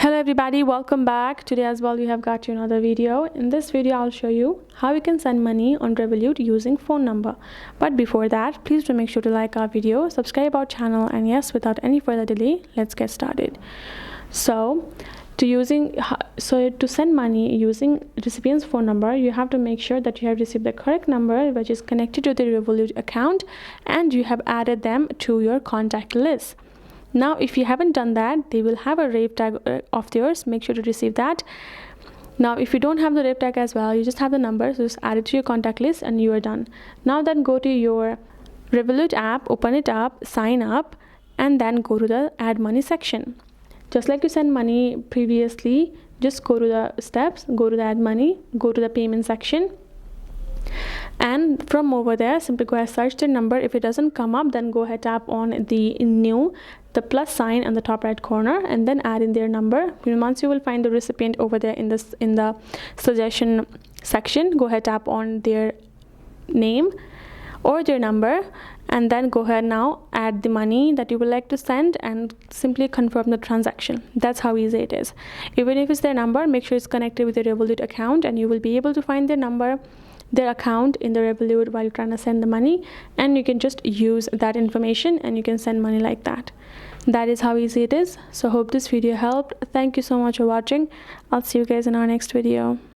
Hello everybody, welcome back. Today as well we have got you another video. In this video I'll show you how you can send money on Revolut using phone number. But before that, please do make sure to like our video, subscribe our channel, and yes, without any further delay, let's get started. So to send money using recipient's phone number, you have to make sure that you have received the correct number which is connected to the Revolut account and you have added them to your contact list. Now if you haven't done that, they will have a rave tag of yours. Make sure to receive that. Now if you don't have the rave tag as well, you just have the number, so just add it to your contact list and you are done. Now then go to your Revolut app, open it up, sign up, and then go to the add money section. Just like you sent money previously, just go to the steps, go to the add money, go to the payment section, and from over there simply go ahead, search their number. If it doesn't come up, then go ahead, tap on the plus sign on the top right corner, and then add in their number. Once you will find the recipient over there in the suggestion section, go ahead, tap on their name or their number, and then go ahead, now add the money that you would like to send and simply confirm the transaction. That's how easy it is. Even if it's their number, make sure it's connected with the Revolut account, and you will be able to find their number, their account in the Revolut while you're trying to send the money, and you can just use that information and you can send money like that. That is how easy it is. So hope this video helped. Thank you so much for watching. I'll see you guys in our next video.